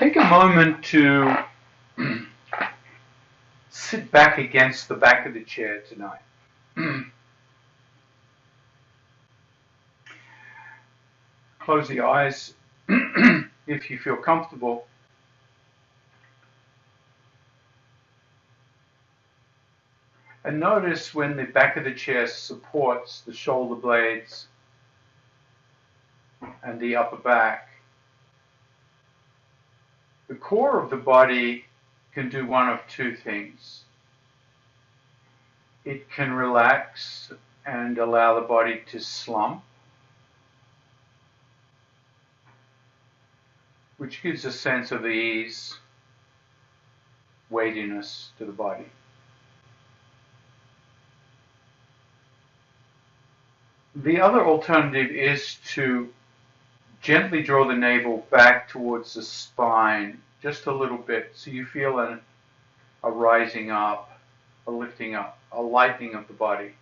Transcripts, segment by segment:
Take a moment to sit back against the back of the chair tonight. Close the eyes if you feel comfortable. And notice when the back of the chair supports the shoulder blades and the upper back. The core of the body can do one of two things. It can relax and allow the body to slump, which gives a sense of ease, weightiness to the body. The other alternative is to gently draw the navel back towards the spine just a little bit, so you feel a rising up, a lifting up, a lightening of the body.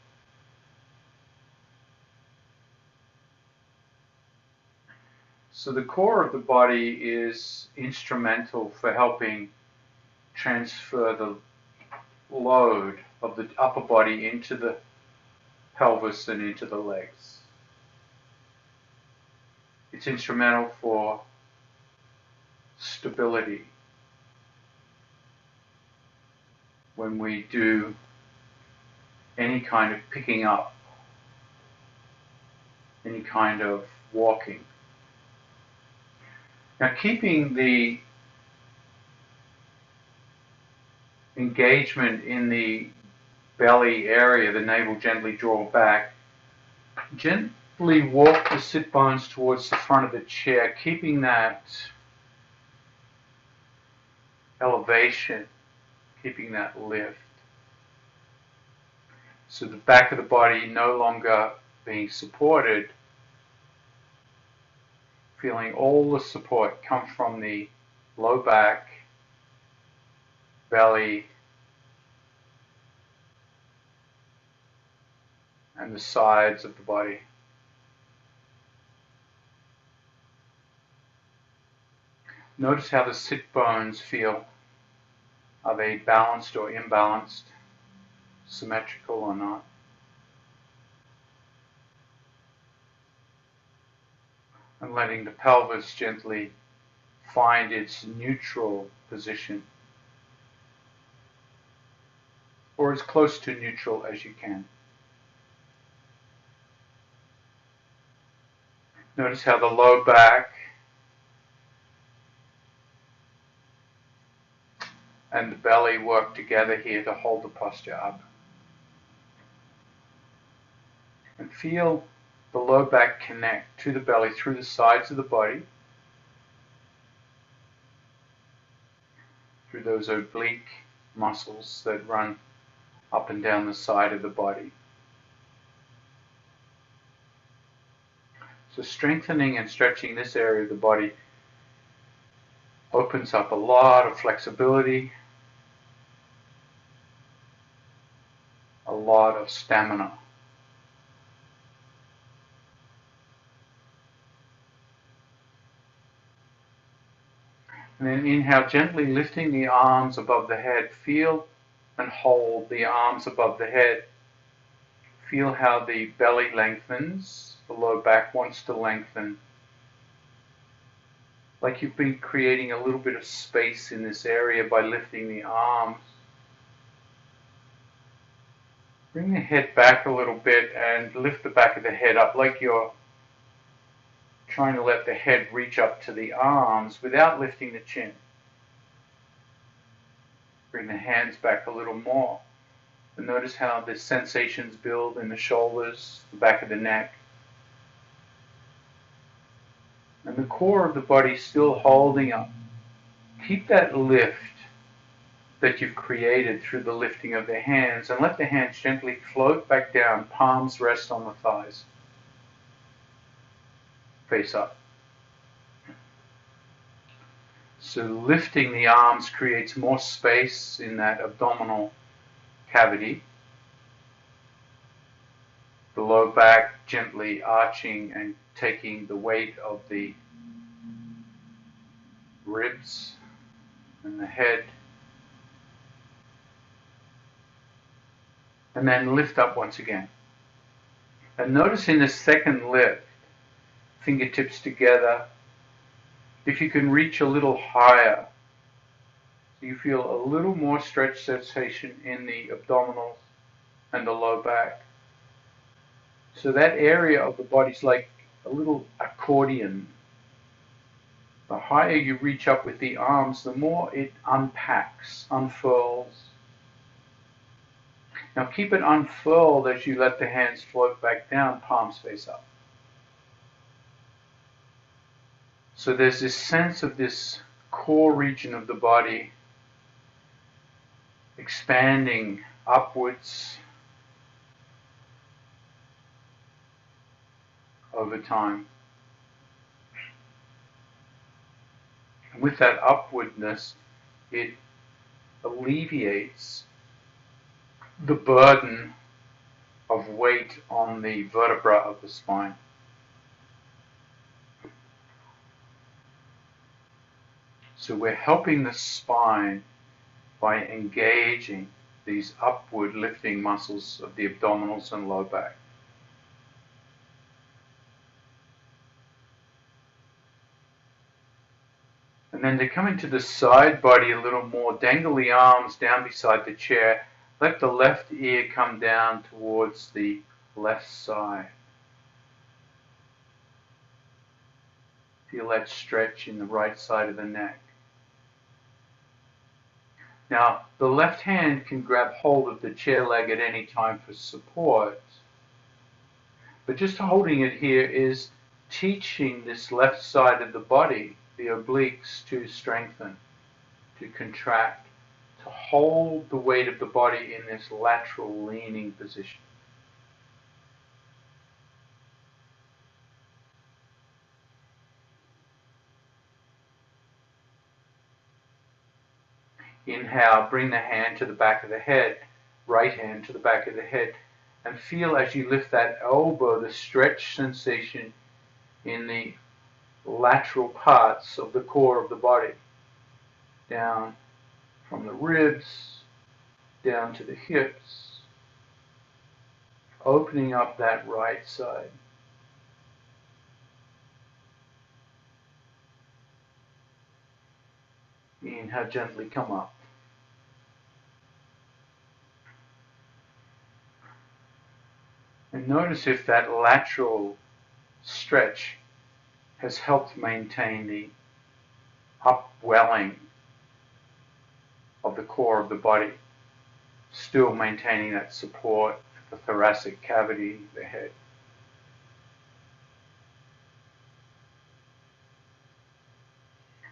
So the core of the body is instrumental for helping transfer the load of the upper body into the pelvis and into the legs. It's instrumental for stability when we do any kind of picking up, any kind of walking. Now, keeping the engagement in the belly area, the navel gently drawn back, gently walk the sit bones towards the front of the chair, keeping that elevation, keeping that lift. So the back of the body no longer being supported, feeling all the support come from the low back, belly, and the sides of the body. Notice how the sit bones feel. Are they balanced or imbalanced? Symmetrical or not? And letting the pelvis gently find its neutral position, or as close to neutral as you can. Notice how the low back and the belly work together here to hold the posture up. And feel the low back connect to the belly through the sides of the body, through those oblique muscles that run up and down the side of the body. So strengthening and stretching this area of the body opens up a lot of flexibility, a lot of stamina. And then inhale, gently lifting the arms above the head. Feel and hold the arms above the head. Feel how the belly lengthens, the low back wants to lengthen. Like you've been creating a little bit of space in this area by lifting the arms. Bring the head back a little bit and lift the back of the head up like you're trying to let the head reach up to the arms without lifting the chin. Bring the hands back a little more. And notice how the sensations build in the shoulders, the back of the neck. And the core of the body still holding up. Keep that lift that you've created through the lifting of the hands, and let the hands gently float back down, palms rest on the thighs. Face up. So lifting the arms creates more space in that abdominal cavity. The low back gently arching and taking the weight of the ribs and the head. And then lift up once again. And notice in the second lift, fingertips together, if you can reach a little higher, so you feel a little more stretch sensation in the abdominals and the low back. So that area of the body is like a little accordion. The higher you reach up with the arms, the more it unpacks, unfurls. Now keep it unfurled as you let the hands float back down, palms face up. So there's this sense of this core region of the body expanding upwards over time. And with that upwardness, it alleviates the burden of weight on the vertebra of the spine. So we're helping the spine by engaging these upward lifting muscles of the abdominals and low back. And then to come into the side body a little more, dangle the arms down beside the chair. Let the left ear come down towards the left side. Feel that stretch in the right side of the neck. Now, the left hand can grab hold of the chair leg at any time for support. But just holding it here is teaching this left side of the body, the obliques, to strengthen, to contract, to hold the weight of the body in this lateral leaning position. Inhale, bring the hand to the back of the head, right hand to the back of the head, and feel as you lift that elbow, the stretch sensation in the lateral parts of the core of the body, down from the ribs, down to the hips, opening up that right side. Inhale, gently come up. And notice if that lateral stretch has helped maintain the upwelling of the core of the body, still maintaining that support for the thoracic cavity, the head.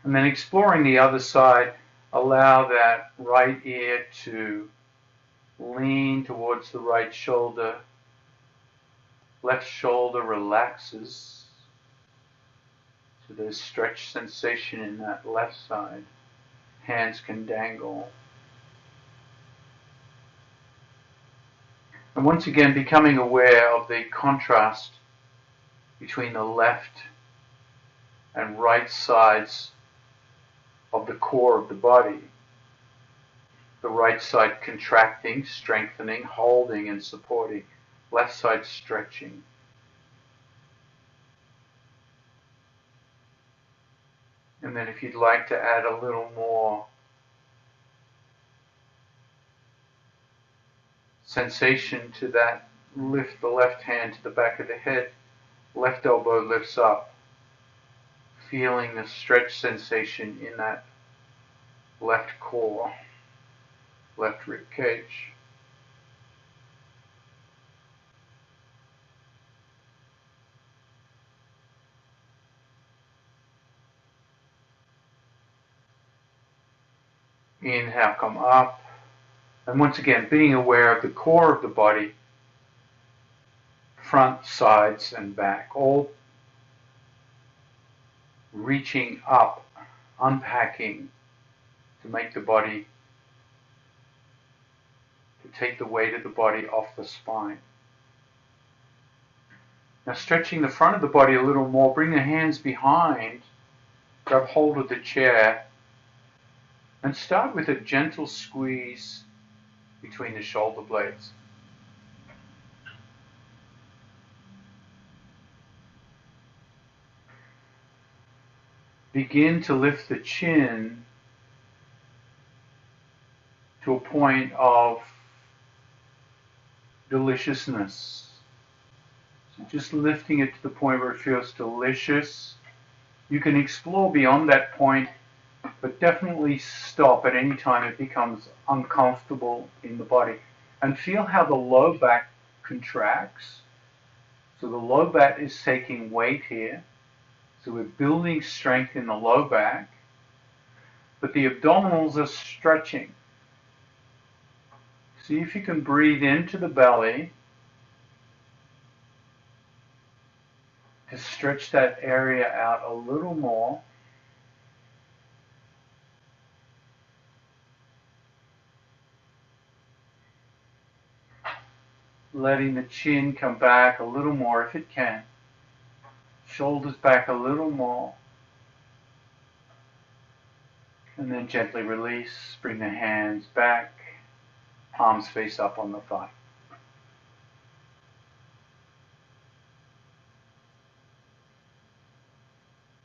And then exploring the other side, allow that right ear to lean towards the right shoulder. Left shoulder relaxes. So there's stretch sensation in that left side. Hands can dangle. And once again, becoming aware of the contrast between the left and right sides of the core of the body. The right side contracting, strengthening, holding and supporting. Left side stretching. And then if you'd like to add a little more sensation to that, lift the left hand to the back of the head, left elbow lifts up, feeling the stretch sensation in that left core, left rib cage. Inhale, come up. And once again, being aware of the core of the body, front, sides, and back, all reaching up, unpacking to make the body, to take the weight of the body off the spine. Now stretching the front of the body a little more, bring the hands behind grab hold of the chair and start with a gentle squeeze between the shoulder blades. Begin to lift the chin to a point of deliciousness. So just lifting it to the point where it feels delicious. You can explore beyond that point, but definitely stop at any time it becomes uncomfortable in the body. And feel how the low back contracts. So the low back is taking weight here. So we're building strength in the low back, but the abdominals are stretching. See if you can breathe into the belly to stretch that area out a little more. Letting the chin come back a little more if it can. Shoulders back a little more. And then gently release. Bring the hands back. Palms face up on the thigh.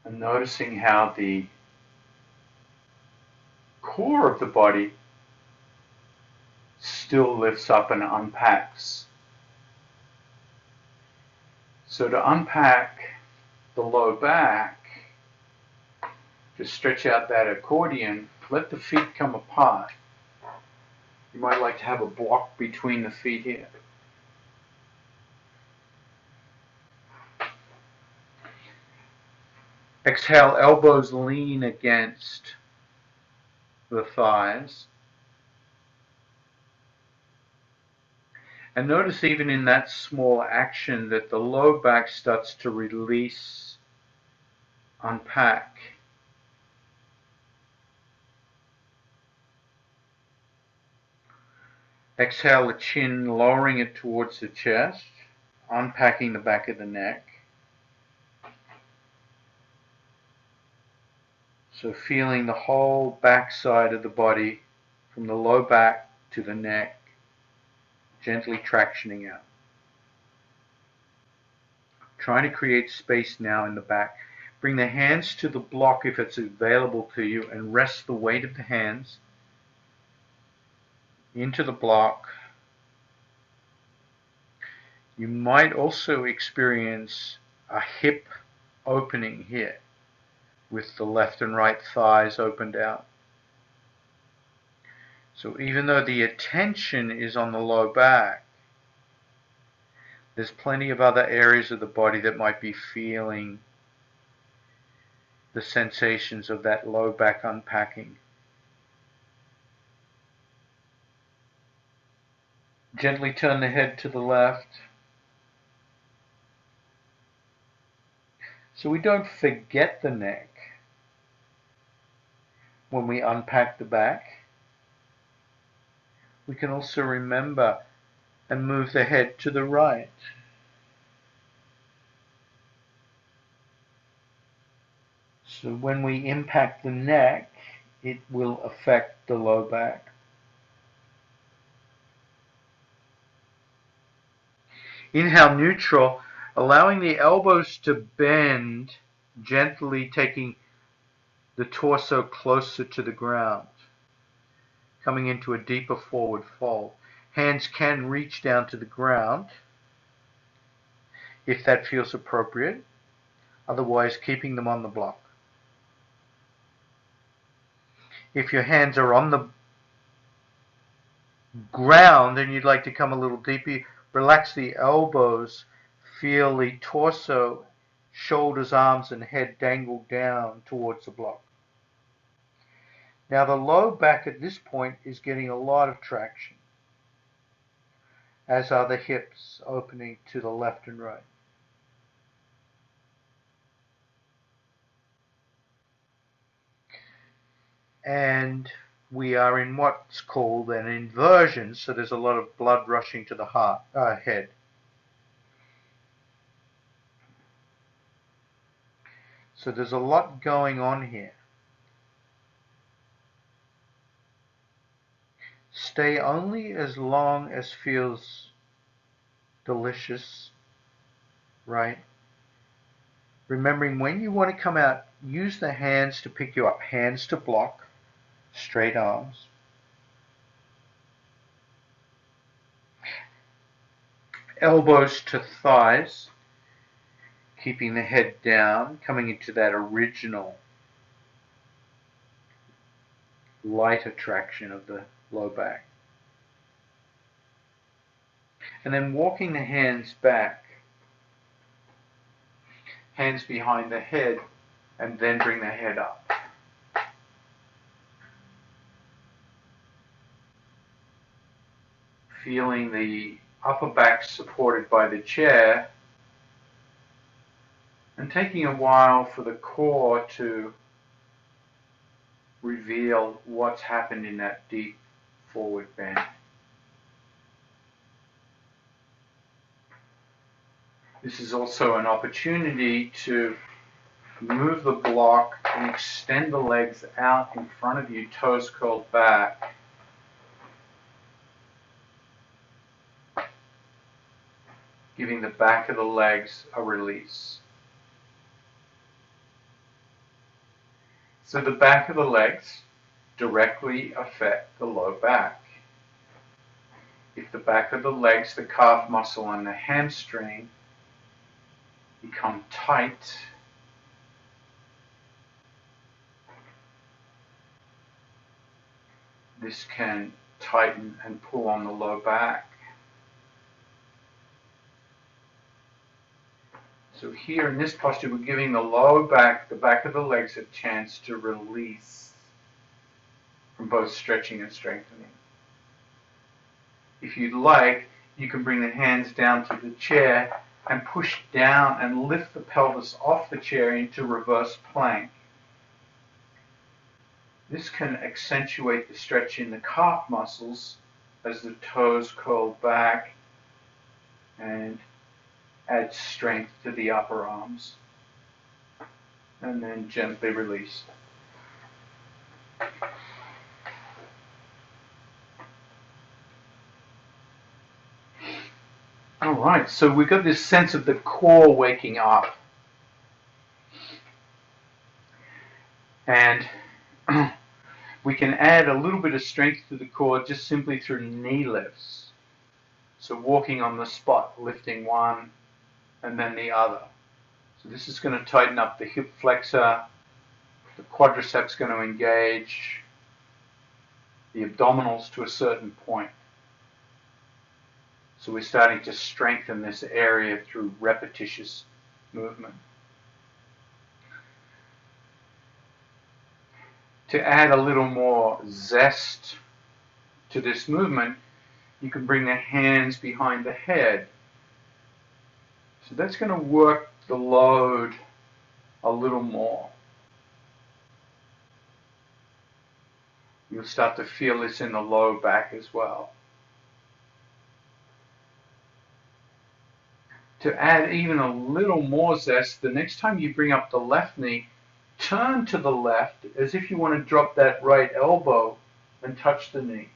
And noticing how the core of the body still lifts up and unpacks. So to unpack the low back, just stretch out that accordion, let the feet come apart. You might like to have a block between the feet here. Exhale, elbows lean against the thighs. And notice even in that small action that the low back starts to release, unpack. Exhale the chin, lowering it towards the chest, unpacking the back of the neck. So feeling the whole back side of the body from the low back to the neck, gently tractioning out. Trying to create space now in the back. Bring the hands to the block if it's available to you and rest the weight of the hands into the block. You might also experience a hip opening here with the left and right thighs opened out. So even though the attention is on the low back, there's plenty of other areas of the body that might be feeling the sensations of that low back unpacking. Gently turn the head to the left. So we don't forget the neck when we unpack the back. We can also remember and move the head to the right. So when we impact the neck, it will affect the low back. Inhale neutral, allowing the elbows to bend, gently taking the torso closer to the ground, coming into a deeper forward fold. Hands can reach down to the ground if that feels appropriate, otherwise keeping them on the block. If your hands are on the ground and you'd like to come a little deeper, relax the elbows, feel the torso, shoulders, arms, and head dangle down towards the block. Now the low back at this point is getting a lot of traction, as are the hips opening to the left and right. And we are in what's called an inversion, so there's a lot of blood rushing to the head. So there's a lot going on here. Stay only as long as feels delicious, right? Remembering when you want to come out, use the hands to pick you up. Hands to block, straight arms. Elbows to thighs, keeping the head down, coming into that original light attraction of the low back. And then walking the hands back, hands behind the head, and then bring the head up. Feeling the upper back supported by the chair, and taking a while for the core to reveal what's happened in that deep forward bend. This is also an opportunity to move the block and extend the legs out in front of you, toes curled back. Giving the back of the legs a release. So the back of the legs directly affect the low back. If the back of the legs, the calf muscle and the hamstring become tight, this can tighten and pull on the low back. So here in this posture, we're giving the low back, the back of the legs, a chance to release from both stretching and strengthening. If you'd like, you can bring the hands down to the chair and push down and lift the pelvis off the chair into reverse plank. This can accentuate the stretch in the calf muscles as the toes curl back and add strength to the upper arms. And then gently release. All right, so we've got this sense of the core waking up. And we can add a little bit of strength to the core just simply through knee lifts. So walking on the spot, lifting one and then the other. So this is going to tighten up the hip flexor, the quadriceps going to engage, the abdominals to a certain point. So we're starting to strengthen this area through repetitious movement. To add a little more zest to this movement, you can bring the hands behind the head. So that's going to work the load a little more. You'll start to feel this in the low back as well. To add even a little more zest, the next time you bring up the left knee, turn to the left as if you want to drop that right elbow and touch the knee.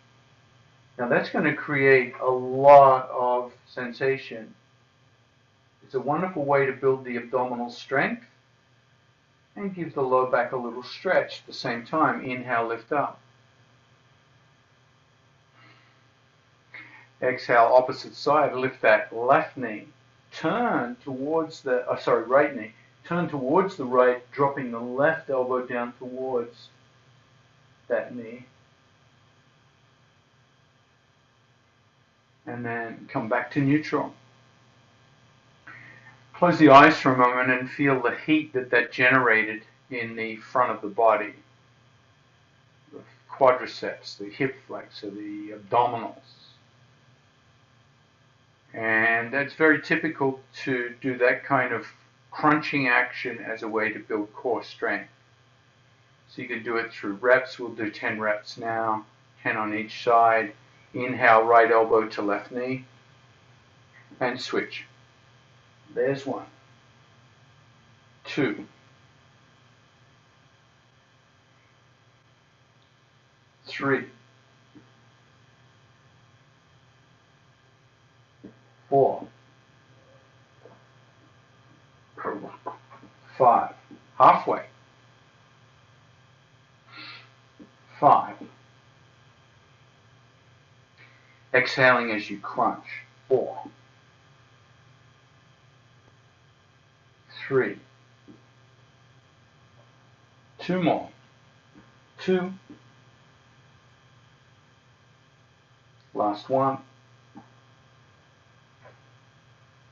Now that's going to create a lot of sensation. It's a wonderful way to build the abdominal strength and give the low back a little stretch at the same time. Inhale, lift up. Exhale, opposite side, lift that left knee. Turn towards the, right knee. Turn towards the right, dropping the left elbow down towards that knee. And then come back to neutral. Close the eyes for a moment and feel the heat that generated in the front of the body. The quadriceps, the hip flexor, the abdominals. And that's very typical to do that kind of crunching action as a way to build core strength. So you can do it through reps. We'll do 10 reps now, 10 on each side. Inhale, right elbow to left knee, and switch. There's 1, 2, 3, 4, 5, halfway, 5. Exhaling as you crunch, 4, 3, 2 more, 2, last one,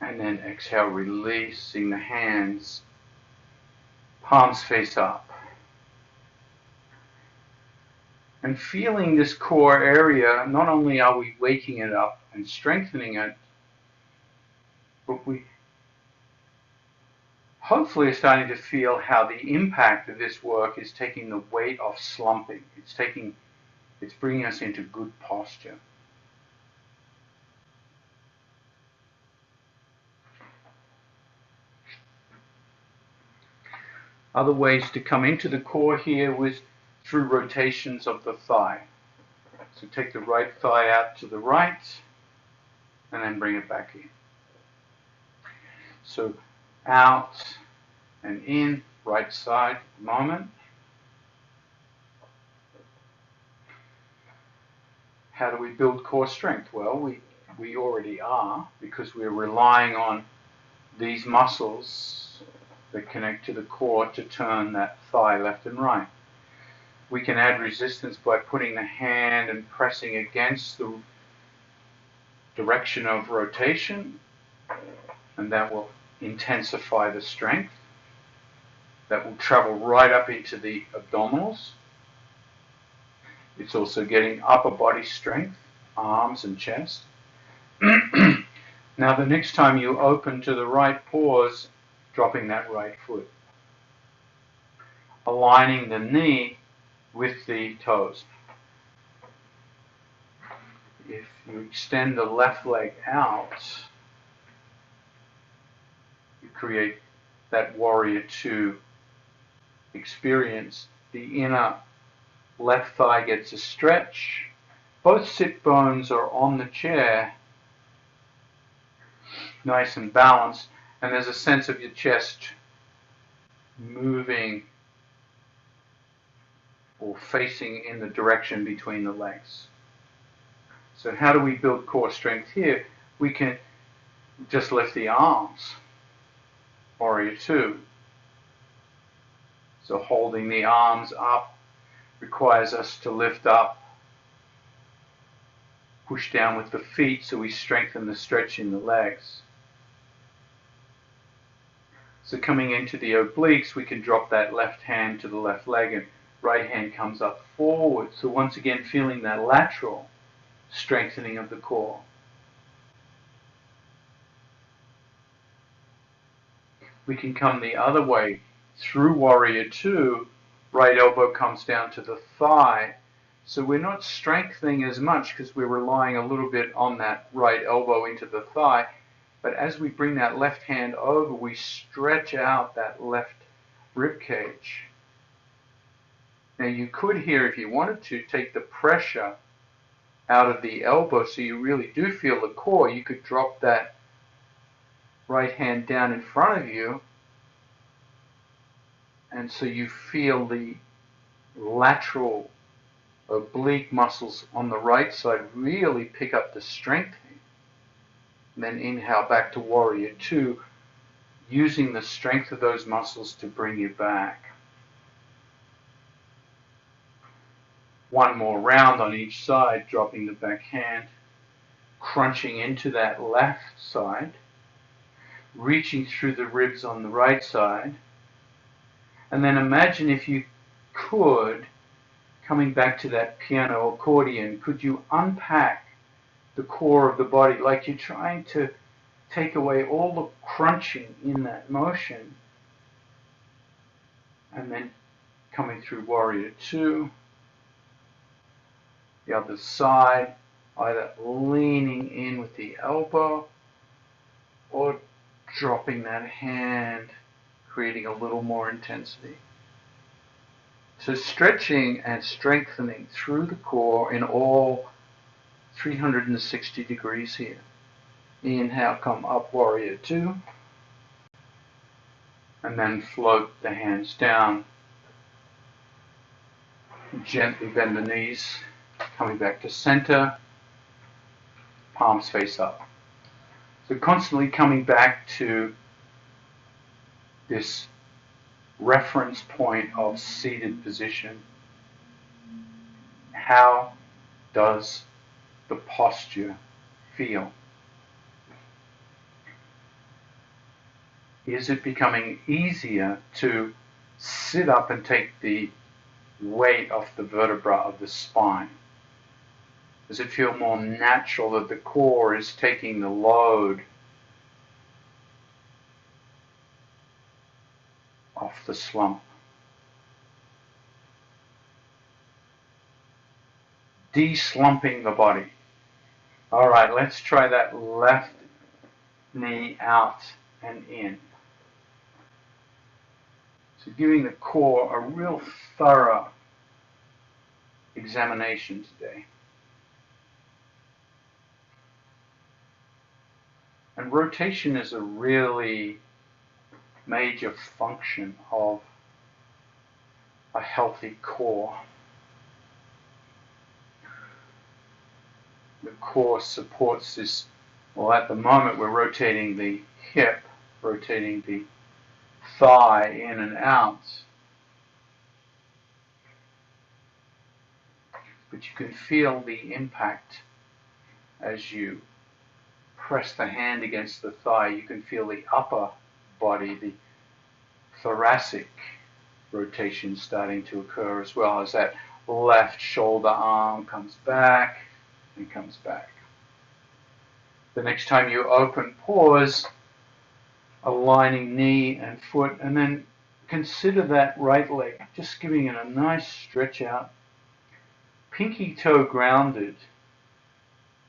and then exhale, releasing the hands, palms face up. And feeling this core area, not only are we waking it up and strengthening it, but we hopefully are starting to feel how the impact of this work is taking the weight off slumping. It's bringing us into good posture. Other ways to come into the core here was through rotations of the thigh. So take the right thigh out to the right and then bring it back in. So out and in, right side, moment. How do we build core strength? Well, we already are, because we're relying on these muscles that connect to the core to turn that thigh left and right. We can add resistance by putting the hand and pressing against the direction of rotation, and that will intensify the strength. That will travel right up into the abdominals. It's also getting upper body strength, arms and chest. Now the next time you open to the right, pause, dropping that right foot. Aligning the knee with the toes. If you extend the left leg out, you create that warrior 2 experience. The inner left thigh gets a stretch. Both sit bones are on the chair, nice and balanced, and there's a sense of your chest moving or facing in the direction between the legs. So how do we build core strength here? We can just lift the arms, warrior 2. So holding the arms up requires us to lift up, push down with the feet so we strengthen the stretch in the legs. So coming into the obliques, we can drop that left hand to the left leg and right hand comes up forward. So once again, feeling that lateral strengthening of the core. We can come the other way through warrior 2. Right elbow comes down to the thigh. So we're not strengthening as much because we're relying a little bit on that right elbow into the thigh. But as we bring that left hand over, we stretch out that left rib cage. Now you could here, if you wanted to, take the pressure out of the elbow so you really do feel the core. You could drop that right hand down in front of you, and so you feel the lateral oblique muscles on the right side really pick up the strength. And then inhale back to warrior 2, using the strength of those muscles to bring you back. One more round on each side, dropping the back hand, crunching into that left side, reaching through the ribs on the right side. And then imagine, if you could, coming back to that piano accordion, could you unpack the core of the body like you're trying to take away all the crunching in that motion, and then coming through warrior 2, the other side, either leaning in with the elbow or dropping that hand, creating a little more intensity. So stretching and strengthening through the core in all 360 degrees here. Inhale, come up, warrior two. And then float the hands down. Gently bend the knees, coming back to center, palms face up. So constantly coming back to this reference point of seated position. How does the posture feel? Is it becoming easier to sit up and take the weight off the vertebra of the spine? Does it feel more natural that the core is taking the load off the slump? De-slumping the body. All right, let's try that left knee out and in. So giving the core a real thorough examination today. And rotation is a really major function of a healthy core. The core supports this. Well, at the moment we're rotating the hip, rotating the thigh in and out. But you can feel the impact as you press the hand against the thigh. You can feel the upper body, the thoracic rotation starting to occur, as well as that left shoulder arm comes back and comes back. The next time you open, pause, aligning knee and foot, and then consider that right leg, just giving it a nice stretch out. Pinky toe grounded,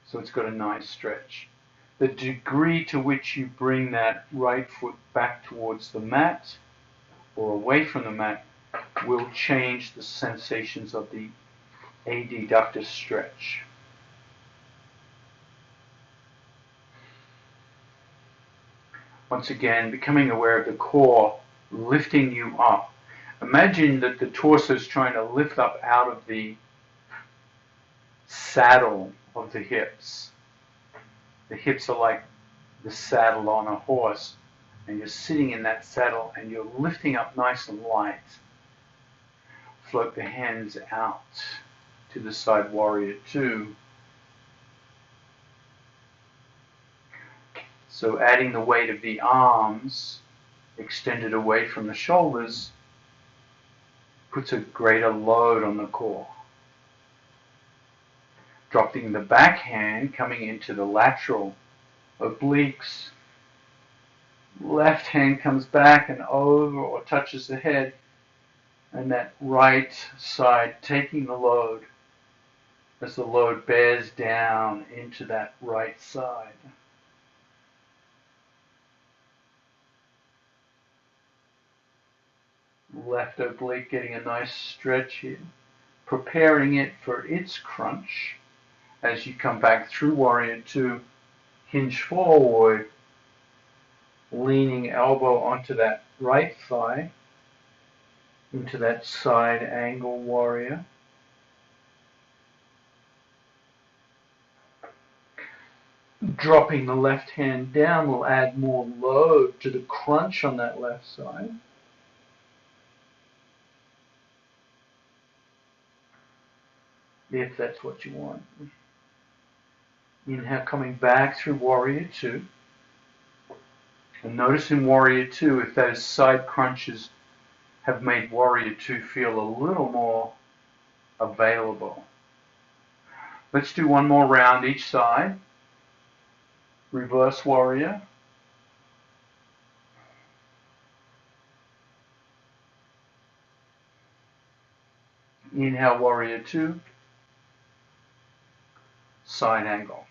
so it's got a nice stretch. The degree to which you bring that right foot back towards the mat or away from the mat will change the sensations of the adductor stretch. Once again, becoming aware of the core lifting you up. Imagine that the torso is trying to lift up out of the saddle of the hips. The hips are like the saddle on a horse, and you're sitting in that saddle and you're lifting up nice and light. Float the hands out to the side, warrior two. So adding the weight of the arms extended away from the shoulders puts a greater load on the core. Dropping the back hand, coming into the lateral obliques. Left hand comes back and over or touches the head, and that right side taking the load as the load bears down into that right side. Left oblique getting a nice stretch here, preparing it for its crunch as you come back through warrior two, hinge forward, leaning elbow onto that right thigh, into that side angle warrior. Dropping the left hand down will add more load to the crunch on that left side. If that's what you want. Inhale, coming back through warrior two. And notice in warrior two if those side crunches have made warrior two feel a little more available. Let's do one more round each side. Reverse warrior. Inhale, warrior two. Side angle.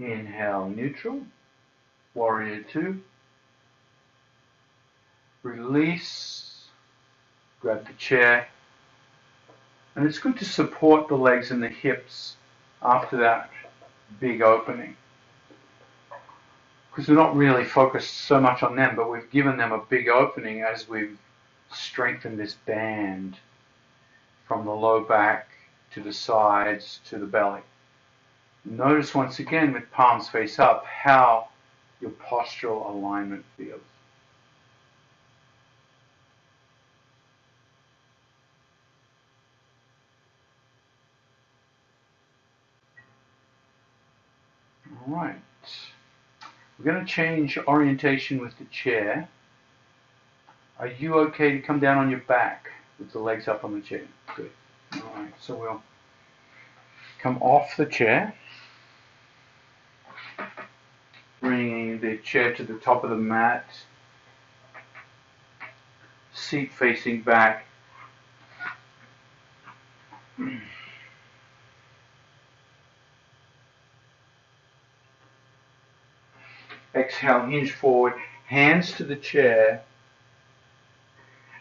Inhale, neutral. Warrior two. Release. Grab the chair. And it's good to support the legs and the hips after that big opening, because we're not really focused so much on them, but we've given them a big opening as we've strengthened this band from the low back to the sides to the belly. Notice once again with palms face up how your postural alignment feels. All right. We're going to change orientation with the chair. Are you okay to come down on your back with the legs up on the chair? Good. All right. So we'll come off the chair, bringing the chair to the top of the mat, seat facing back. Exhale, hinge forward, hands to the chair,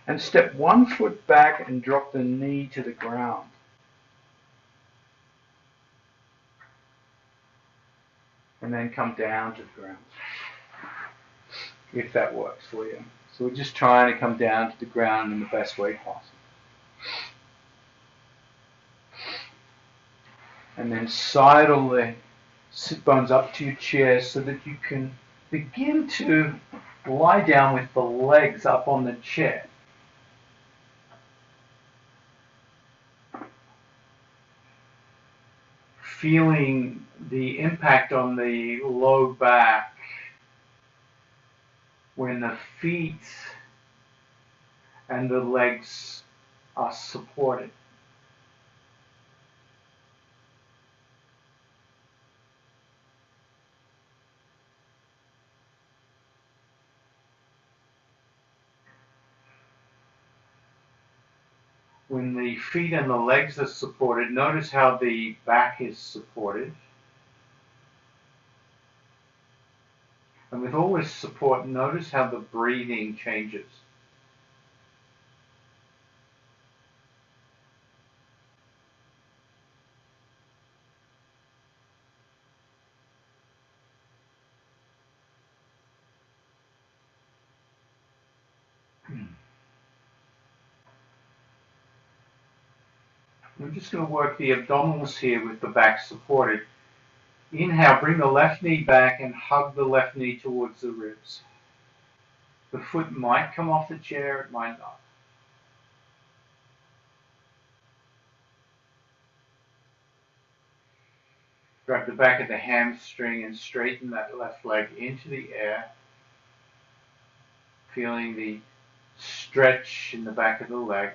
and step 1 foot back and drop the knee to the ground. And then come down to the ground, if that works for you. So we're just trying to come down to the ground in the best way possible. And then sidle the sit bones up to your chair so that you can begin to lie down with the legs up on the chair. Feeling the impact on the low back when the feet and the legs are supported. When the feet and the legs are supported, notice how the back is supported. And with all this support, notice how the breathing changes. We're just going to work the abdominals here with the back supported. Inhale, bring the left knee back and hug the left knee towards the ribs. The foot might come off the chair, it might not. Grab the back of the hamstring and straighten that left leg into the air, feeling the stretch in the back of the leg.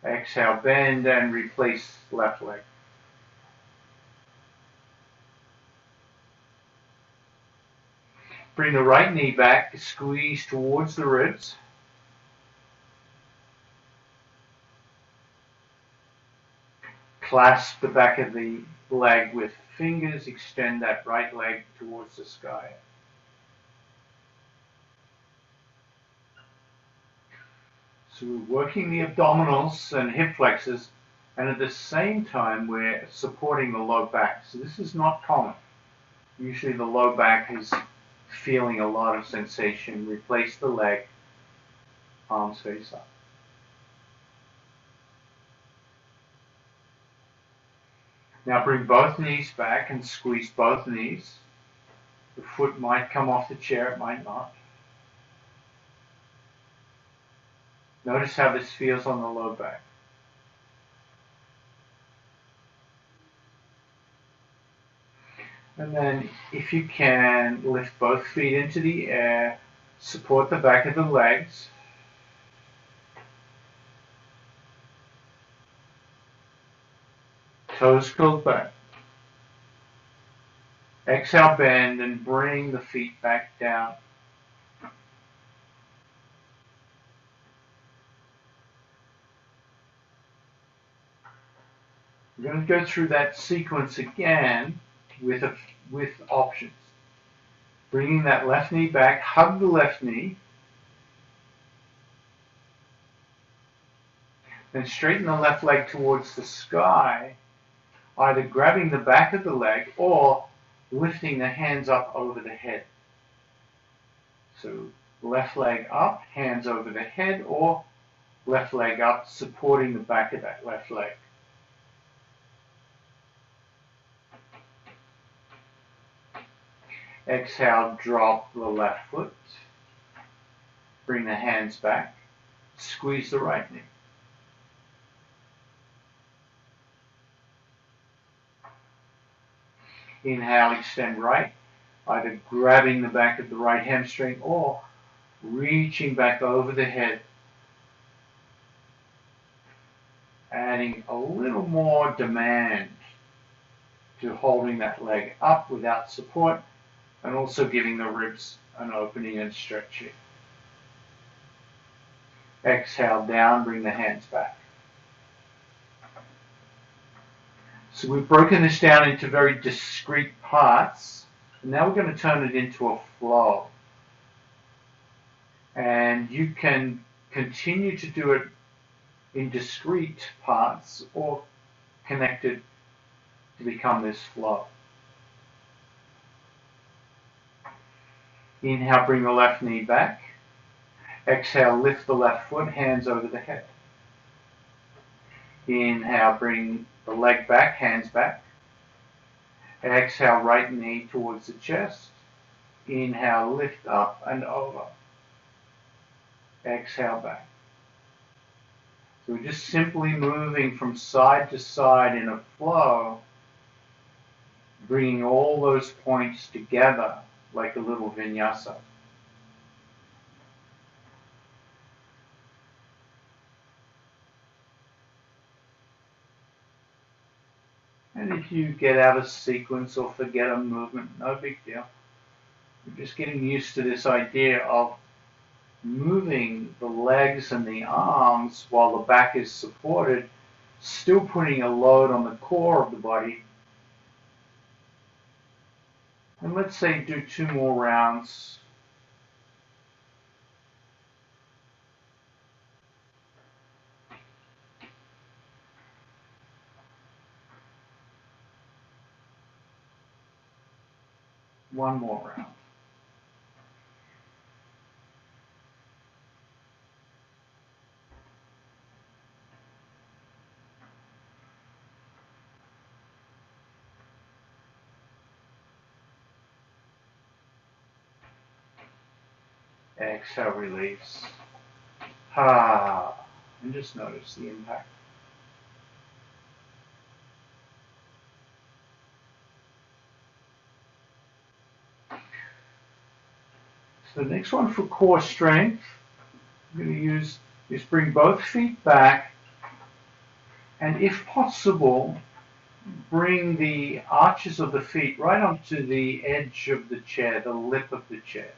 Exhale, bend and replace left leg. Bring the right knee back, squeeze towards the ribs. Clasp the back of the leg with fingers, extend that right leg towards the sky. So we're working the abdominals and hip flexors, and at the same time we're supporting the low back. So this is not common. Usually the low back is feeling a lot of sensation. Replace the leg, palms face up. Now bring both knees back and squeeze both knees. The foot might come off the chair, it might not. Notice how this feels on the low back. And then, if you can, lift both feet into the air, support the back of the legs. Toes curled back. Exhale, bend, and bring the feet back down. We're going to go through that sequence again with options. Bringing that left knee back, hug the left knee, then straighten the left leg towards the sky, either grabbing the back of the leg or lifting the hands up over the head. So left leg up, hands over the head, or left leg up, supporting the back of that left leg. Exhale, drop the left foot. Bring the hands back. Squeeze the right knee. Inhale, extend right, either grabbing the back of the right hamstring or reaching back over the head, adding a little more demand to holding that leg up without support, and also giving the ribs an opening and stretching. Exhale down, bring the hands back. So we've broken this down into very discrete parts, and now we're going to turn it into a flow. And you can continue to do it in discrete parts or connected to become this flow. Inhale, bring the left knee back. Exhale, lift the left foot, hands over the head. Inhale, bring the leg back, hands back. Exhale, right knee towards the chest. Inhale, lift up and over. Exhale, back. So we're just simply moving from side to side in a flow, bringing all those points together like a little vinyasa. And if you get out of sequence or forget a movement, no big deal. You're just getting used to this idea of moving the legs and the arms while the back is supported, still putting a load on the core of the body. And let's say do 2 more rounds. One more round. Exhale, release. And just notice the impact. So the next one for core strength, I'm going to use is bring both feet back, and if possible, bring the arches of the feet right onto the edge of the chair, the lip of the chair.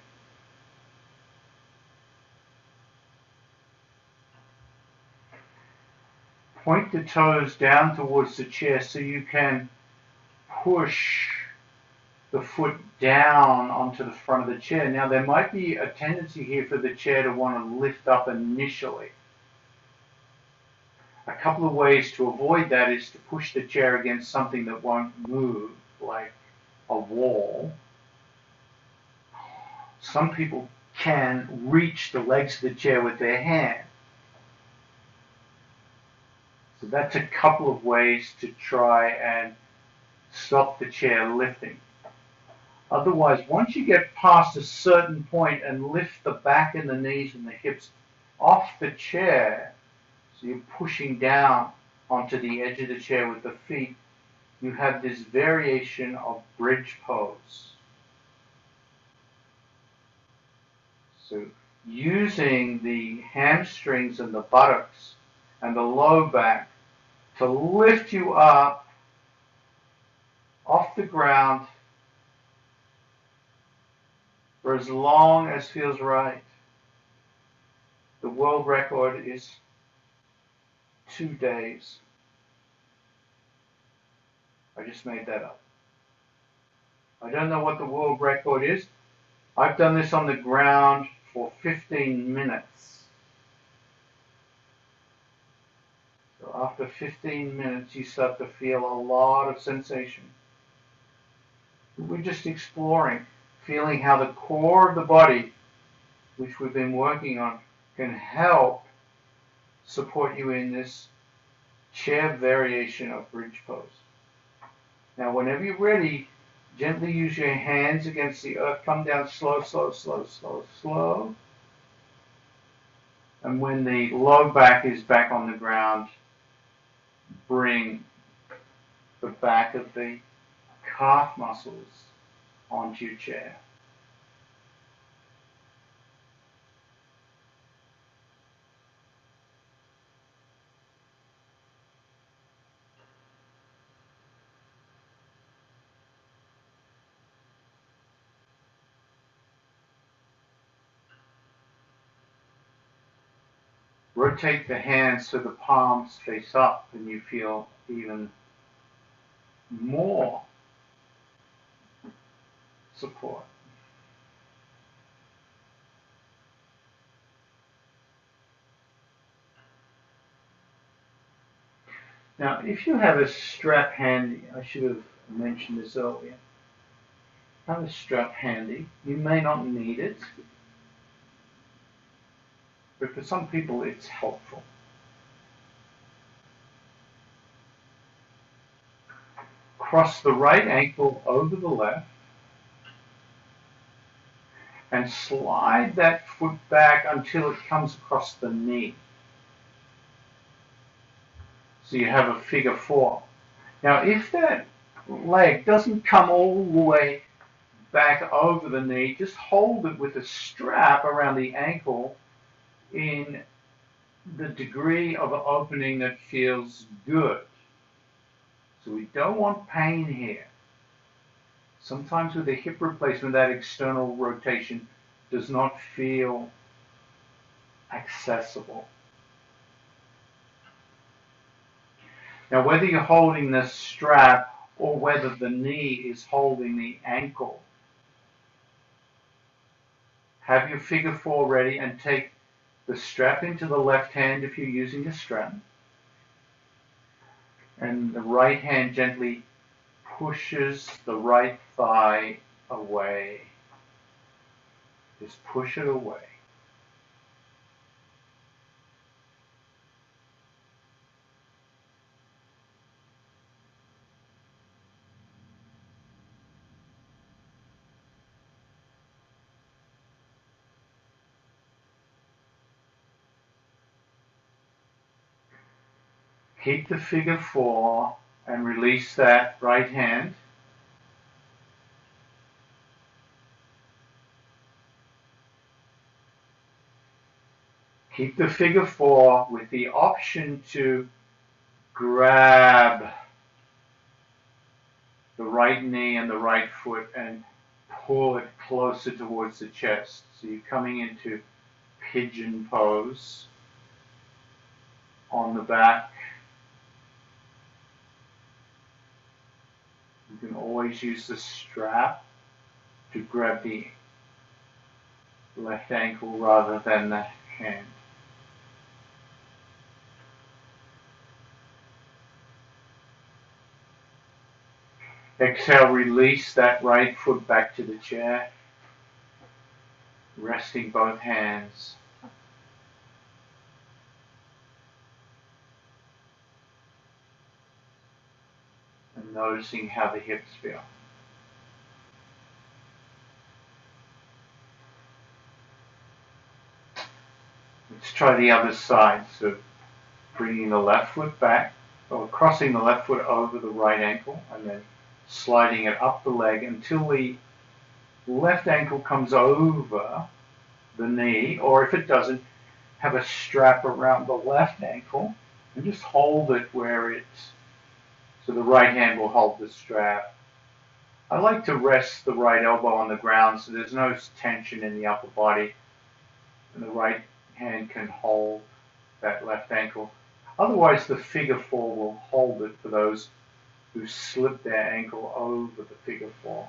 Point the toes down towards the chair so you can push the foot down onto the front of the chair. Now there might be a tendency here for the chair to want to lift up initially. A couple of ways to avoid that is to push the chair against something that won't move, like a wall. Some people can reach the legs of the chair with their hand. So that's a couple of ways to try and stop the chair lifting. Otherwise, once you get past a certain point and lift the back and the knees and the hips off the chair, so you're pushing down onto the edge of the chair with the feet, you have this variation of bridge pose. So using the hamstrings and the buttocks and the low back to lift you up off the ground for as long as feels right. The world record is 2 days. I just made that up. I don't know what the world record is. I've done this on the ground for 15 minutes. So after 15 minutes, you start to feel a lot of sensation. We're just exploring, feeling how the core of the body, which we've been working on, can help support you in this chair variation of bridge pose. Now, whenever you're ready, gently use your hands against the earth. Come down slow, slow, slow, slow, slow. And when the low back is back on the ground, bring the back of the calf muscles onto your chair. Rotate the hands so the palms face up and you feel even more support. Now, if you have a strap handy, I should have mentioned this earlier. Have a strap handy. You may not need it, but for some people it's helpful. Cross the right ankle over the left and slide that foot back until it comes across the knee. So you have a figure 4. Now, if that leg doesn't come all the way back over the knee, just hold it with a strap around the ankle in the degree of opening that feels good. So we don't want pain here. Sometimes with a hip replacement, that external rotation does not feel accessible. Now, whether you're holding the strap or whether the knee is holding the ankle, have your figure 4 ready and take the strap into the left hand if you're using the strap. And the right hand gently pushes the right thigh away. Just push it away. Keep the figure 4 and release that right hand. Keep the figure 4 with the option to grab the right knee and the right foot and pull it closer towards the chest. So you're coming into pigeon pose on the back. You can always use the strap to grab the left ankle rather than the hand. Exhale, release that right foot back to the chair, resting both hands. And noticing how the hips feel. Let's try the other side. So bringing the left foot back, or crossing the left foot over the right ankle, and then sliding it up the leg until the left ankle comes over the knee, or if it doesn't, have a strap around the left ankle and just hold it where it's, so the right hand will hold the strap. I like to rest the right elbow on the ground so there's no tension in the upper body, and the right hand can hold that left ankle. Otherwise, the figure 4 will hold it for those who slip their ankle over the figure 4.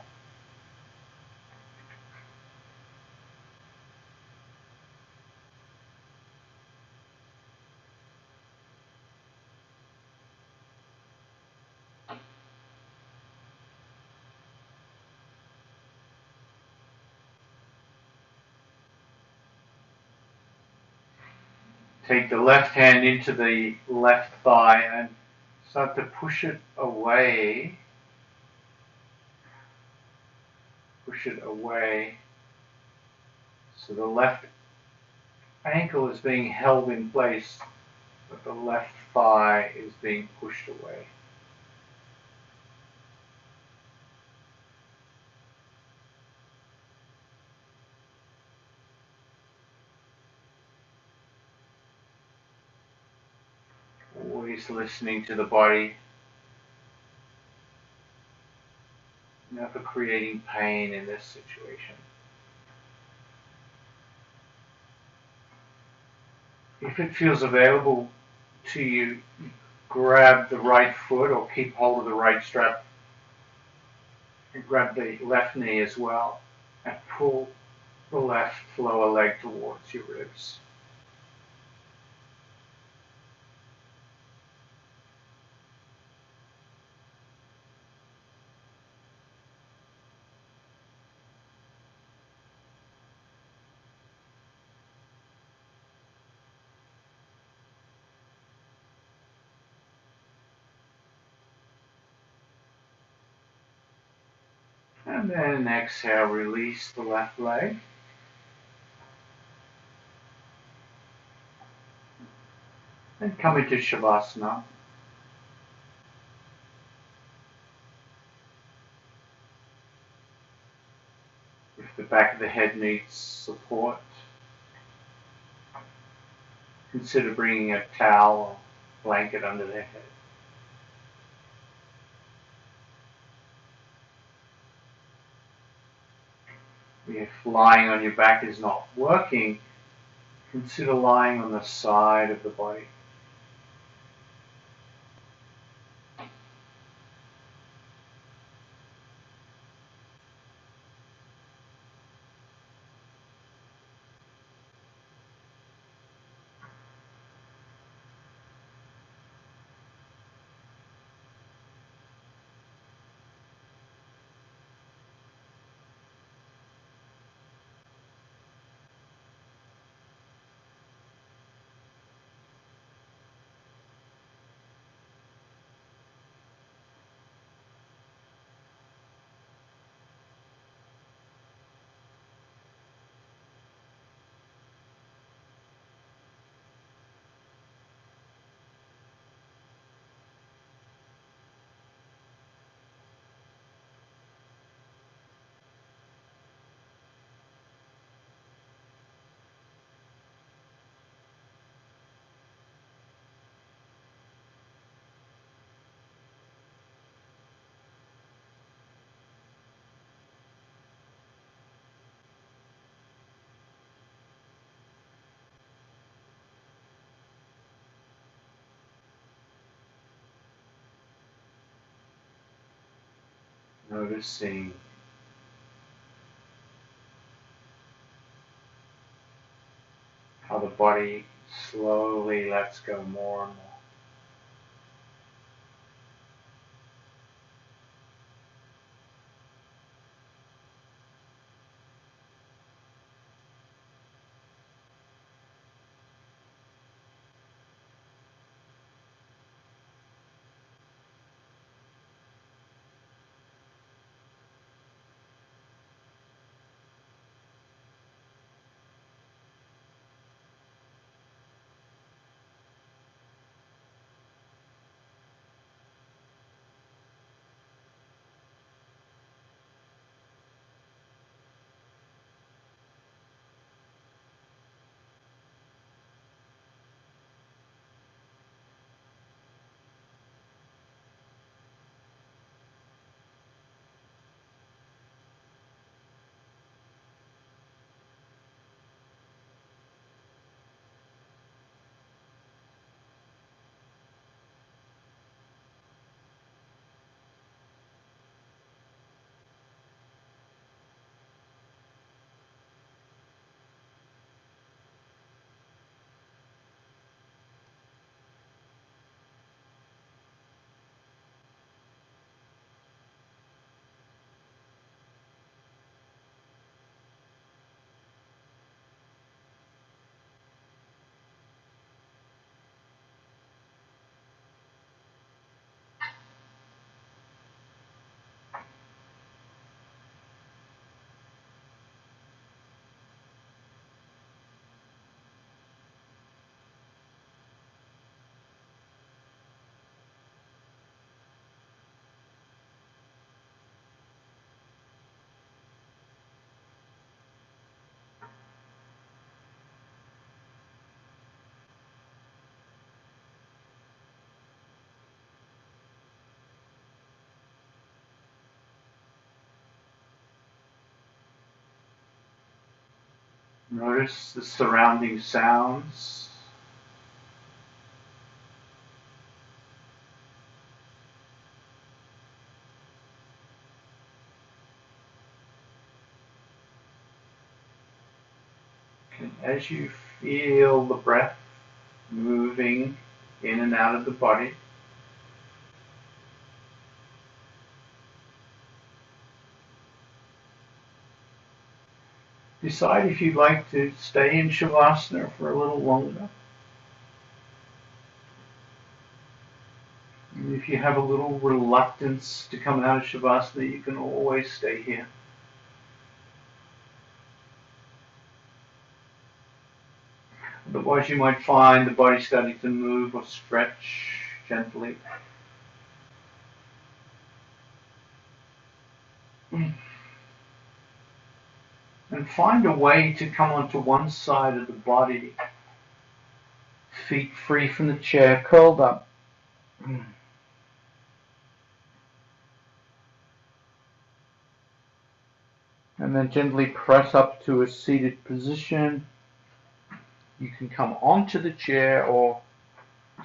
Take the left hand into the left thigh and start to push it away. Push it away. So the left ankle is being held in place, but the left thigh is being pushed away. Always listening to the body, never creating pain in this situation. If it feels available to you, grab the right foot or keep hold of the right strap and grab the left knee as well and pull the left lower leg towards your ribs. And then exhale, release the left leg. And come into Shavasana. If the back of the head needs support, consider bringing a towel or blanket under their head. If lying on your back is not working, consider lying on the side of the body. Noticing how the body slowly lets go more and more. Notice the surrounding sounds. And as you feel the breath moving in and out of the body, decide if you'd like to stay in Shavasana for a little longer. And if you have a little reluctance to come out of Shavasana, you can always stay here. Otherwise, you might find the body starting to move or stretch gently. And find a way to come onto one side of the body, feet free from the chair, curled up. And then gently press up to a seated position. You can come onto the chair or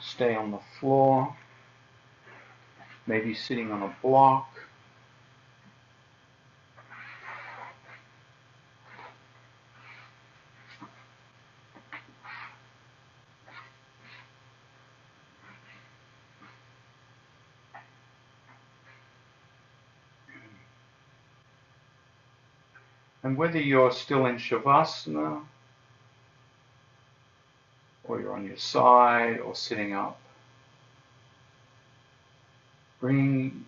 stay on the floor, maybe sitting on a block. And whether you're still in Shavasana, or you're on your side, or sitting up, bring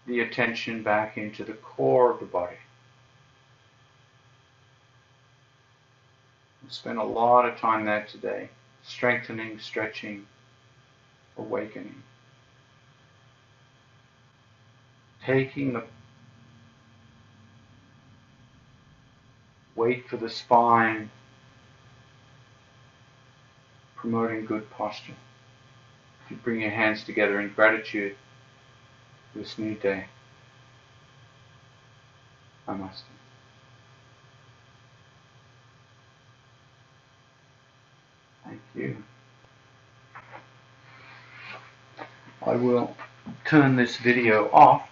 the attention back into the core of the body. We'll spend a lot of time there today, strengthening, stretching, awakening. Taking the weight for the spine, promoting good posture. You bring your hands together in gratitude for this new day. Namaste. Thank you. I will turn this video off